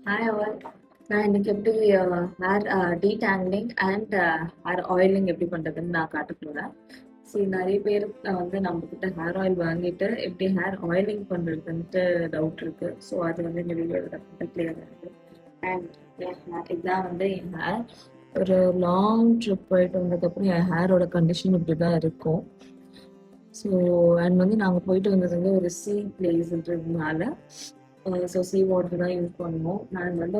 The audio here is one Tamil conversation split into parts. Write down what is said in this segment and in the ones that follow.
Hi all. நான் இன்னைக்கு எப்படி ஹேர் டீடாங்கிளிங் அண்ட் ஹேர் ஆயிலிங் எப்படி பண்ணுறதுன்னு நான் காட்ட போகிறேன். சரி, நிறைய பேர் நம்மக்கிட்ட ஹேர் ஆயில் வாங்கிட்டு எப்படி ஹேர் ஆயிலிங் பண்ணுறதுன்ட்டு டவுட் இருக்குது. ஸோ அது இந்த வீடியோவில் கிளியர் ஆகுது. அண்ட் என் ஹேர் இதுதான் என் ஹேர். ஒரு லாங் ட்ரிப் போயிட்டு வந்ததுக்கப்புறம் என் ஹேரோட கண்டிஷன் இப்படி தான் இருக்கும். ஸோ அண்ட் நாங்கள் போயிட்டு வந்தது ஒரு சீ பிளேஸ்ன்றதுனால ஸோ சீ வாட்டர் தான் யூஸ் பண்ணுவோம். நாங்கள்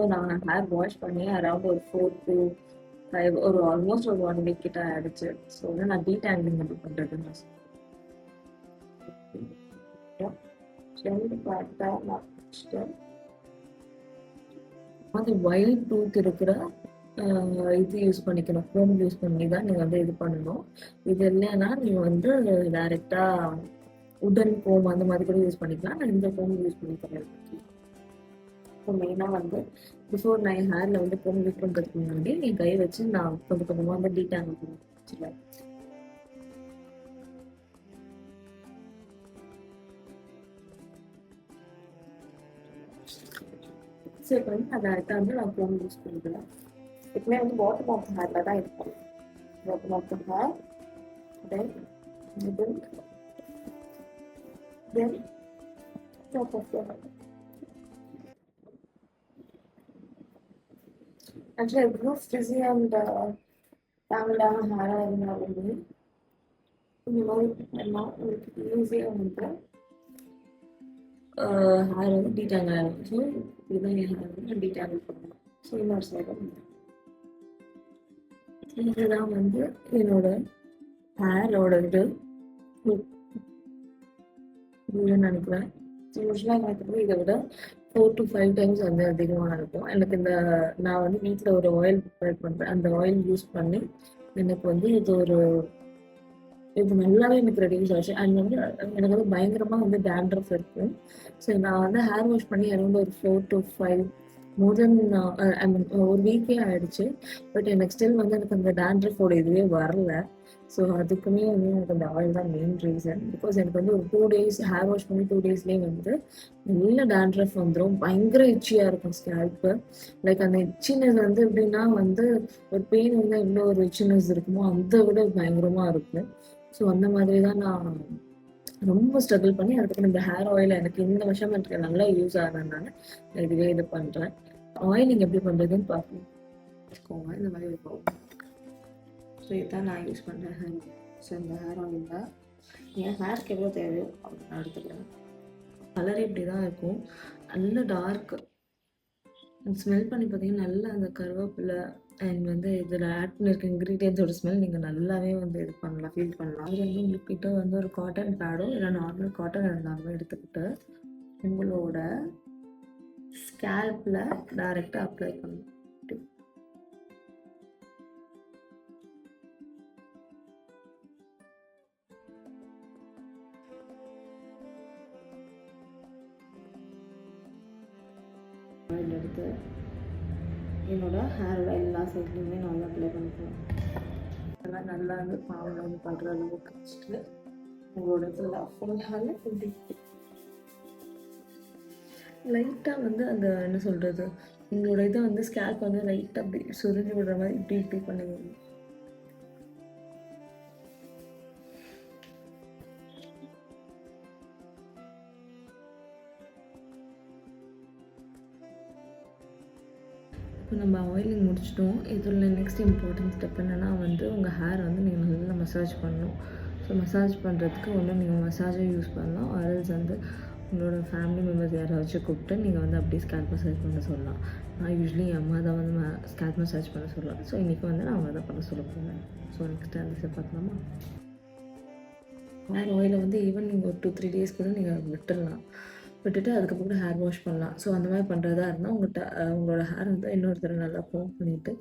ஹேர் வாஷ் பண்ணி அரௌண்ட் ஒரு 4 to 5 ஒரு ஆல்மோஸ்ட் ஒரு 1 வீக் கிட்ட ஆயிடுச்சு. ஸோ நான் டீடாங்கிளிங் எப்படி பண்ணுறதுன்னு நான் பார்த்தா நான் ஒயிட் டூத் இருக்கிற இது யூஸ் பண்ணிக்கணும். ஃபோம் யூஸ் பண்ணி தான் நீங்கள் இது பண்ணணும். இது இல்லைன்னா நீங்கள் டைரெக்டாக உடன் ஃபோம் அந்த மாதிரி கூட யூஸ் பண்ணிக்கலாம். நான் இந்த ஃபோம் யூஸ் பண்ணிக்கிறேன். ஸோ மெயினாக பிஃபோர் நான் என் ஹேரில் ஃபோம் யூஸ் பண்ணுறதுக்கு முன்னாடி நீ கை வச்சு நான் கொஞ்சம் கொஞ்சமாக டீடாங்கிள் பண்ணி வச்சுருவேன். ஸோ இப்போ நான் டேரெக்டாக நான் ஃபோம் யூஸ் பண்ணிக்கிறேன். எப்பவுமே பாட்டம் ஆஃப் ஹேரில் தான் இருக்கும். Bottom of the hair, then middle, then top of the hair. Actually எவ்வளோ ஃப்ரிஸி அண்ட் டேங்கிளான ஹேராக இருந்தாலுமே இந்த மாதிரி எல்லாம் உங்களுக்கு ஈஸியாக ஹேர் டீடாங்கிள் ஆகும். ஸோ இதுதான் என் ஹேர் டீடாங்கிள் பண்ணணும். ஸோ இன்னொரு சைடு இதுதான் என்னோட ஹேரோட இதுன்னு நினைக்கிறேன். யூஸ்வலாக எனக்கு இதை விட 4 to 5 times அதிகமாக இருக்கும். எனக்கு நான் வீட்டில் ஒரு ஆயில் ப்ரிப்பேர் பண்ணுறேன். அந்த ஆயில் யூஸ் பண்ணி எனக்கு இது நல்லாவே எனக்கு ரெடியூஸ் ஆச்சு. அண்ட் எனக்கு பயங்கரமாக டேண்ட்ரஃப் இருக்கும். ஸோ நான் ஹேர் வாஷ் பண்ணி அரௌண்ட் ஒரு 4 to 5 மோர் தென் ஐ மீன் ஒரு வீக்கே ஆயிடுச்சு. பட் எனக்கு ஸ்டில் எனக்கு அந்த டேண்ட்ரஃபோட இதுவே வரல. ஸோ அதுக்குமே எனக்கு அந்த ஆயில் தான் மெயின் ரீசன். பிகாஸ் எனக்கு ஒரு 2 days ஹேர் வாஷ் பண்ணி 2 daysலேயே நல்ல டேண்ட்ரஃப் வந்துடும். பயங்கர இச்சியாக இருக்கும் ஸ்கேல்ப்பு. லைக் அந்த இச்சினஸ் எப்படின்னா ஒரு பெயின் எவ்வளோ ஒரு இச்சினஸ் இருக்குமோ அதை விட பயங்கரமாக இருக்கும். ஸோ அந்த மாதிரி தான் நான் ரொம்ப ஸ்ட்ரகிள் பண்ணி அதுக்கப்புறம் இந்த ஹேர் ஆயில் எனக்கு இந்த வருஷம் எனக்கு நல்லா யூஸ் ஆகிறதுனால நான் இதுவே இது பண்ணுறேன். ஆயிலிங் எப்படி பண்ணுறதுன்னு பார்த்துக்கோங்க. இந்த மாதிரி இருக்கும். ஸோ இதுதான் நான் யூஸ் பண்ணுறேன் ஹேர். ஸோ இந்த ஹேர் ஆயில் தான் என் ஹேருக்கு எவ்வளோ தேவையோ நான் எடுத்துக்கிறேன். கலர் இப்படி தான் இருக்கும். நல்ல டார்க் ஸ்மெல் பண்ணி பார்த்தீங்கன்னா நல்லா அந்த கருவேப்பிலை அண்ட் இதில் ஆட் பண்ணியிருக்க இன்க்ரீடியன்ஸோட ஸ்மெல் நீங்கள் நல்லாவே இது பண்ணலாம், ஃபீல் பண்ணலாம். அது உங்கள்கிட்ட ஒரு காட்டன் பேடோ இல்லை நார்மல் காட்டன் இருந்தாலும் எடுத்துக்கிட்டு உங்களோட ஸ்கேல்பில் டைரெக்டாக அப்ளை பண்ணணும். ஆயில் எடுத்து என்னோட ஹேரோட எல்லா சைட்லையுமே நான் அப்ளை பண்ணிக்குவேன். அதெல்லாம் நல்லா பாவம் படுற அளவுக்கு வச்சுட்டு உங்களோட ஃபுல் ஹேரில் இப்படி லைட்டாக அந்த என்ன சொல்கிறது, உங்களோட இதை ஸ்கேல்ப் லைட்டாக அப்படி சுருங்கி விடுற மாதிரி இப்படி இப்படி பண்ணுவீங்க. இப்போ நம்ம ஆயிலிங் முடிச்சிட்டோம். இதில் நெக்ஸ்ட் இம்பார்ட்டன்ட் ஸ்டெப் என்னென்னா உங்கள் ஹேர் நீங்கள் நல்லா மசாஜ் பண்ணணும். ஸோ மசாஜ் பண்ணுறதுக்கு நீங்கள் மசாஜை யூஸ் பண்ணலாம். ஆரல்ஸ் உங்களோட ஃபேமிலி மெம்பர்ஸ் யாராச்சும் கூப்பிட்டு நீங்கள் அப்படியே ஸ்கேல்ப் மசாஜ் பண்ண சொல்லலாம். நான் யூஸ்வலி என் அம்மா தான் ஸ்கேல்ப் மசாஜ் பண்ண சொல்லலாம். ஸோ இன்றைக்கி நான் அவங்க தான் பண்ண சொல்ல போகிறேன். ஸோ நெக்ஸ்ட்டு அந்த ஸ்டெப் பார்க்கலாமா? ஹேர் ஆயிலை ஈவன் நீங்கள் ஒரு 2-3 days கூட நீங்கள் விட்டுட்டு அதுக்கப்புறம் ஹேர் வாஷ் பண்ணலாம். ஸோ அந்த மாதிரி பண்ணுறதா இருந்தால் உங்களோட ஹேர் இன்னொருத்தர் நல்லா ஃபோம் பண்ணிவிட்டு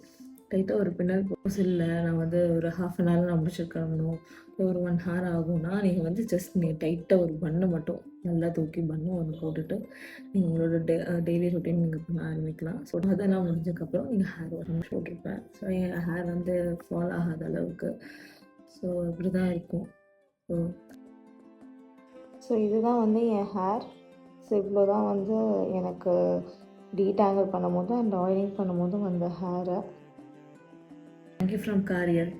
டைட்டாக ஒரு பின்னல் போஸ் இல்லை நான் ஒரு 1/2 hour நான் முடிச்சிருக்கணும், ஒரு 1 hour ஆகும்னா நீங்கள் ஜஸ்ட் நீங்கள் டைட்டாக ஒரு பன்னை மட்டும் நல்லா தூக்கி பன்னு ஒன்று போட்டுட்டு நீங்கள் உங்களோட டெய்லி ரொட்டீன் நீங்கள் பண்ண ஆரம்பிக்கலாம். ஸோ அதெல்லாம் முடிஞ்சதுக்கப்புறம் நீங்கள் ஹேர் வாஷ் போட்டிருப்பேன். ஸோ என் ஹேர் ஃபால் ஆகாத அளவுக்கு. ஸோ இப்படி தான் இருக்கும். ஸோ இதுதான் என் ஹேர். ஸோ இவ்வளோ தான் எனக்கு டீடாங்கிள் பண்ணும்போது அண்ட் ஆயிலிங் பண்ணும்போது வந்த ஹேரை. Thank you from காரியல்.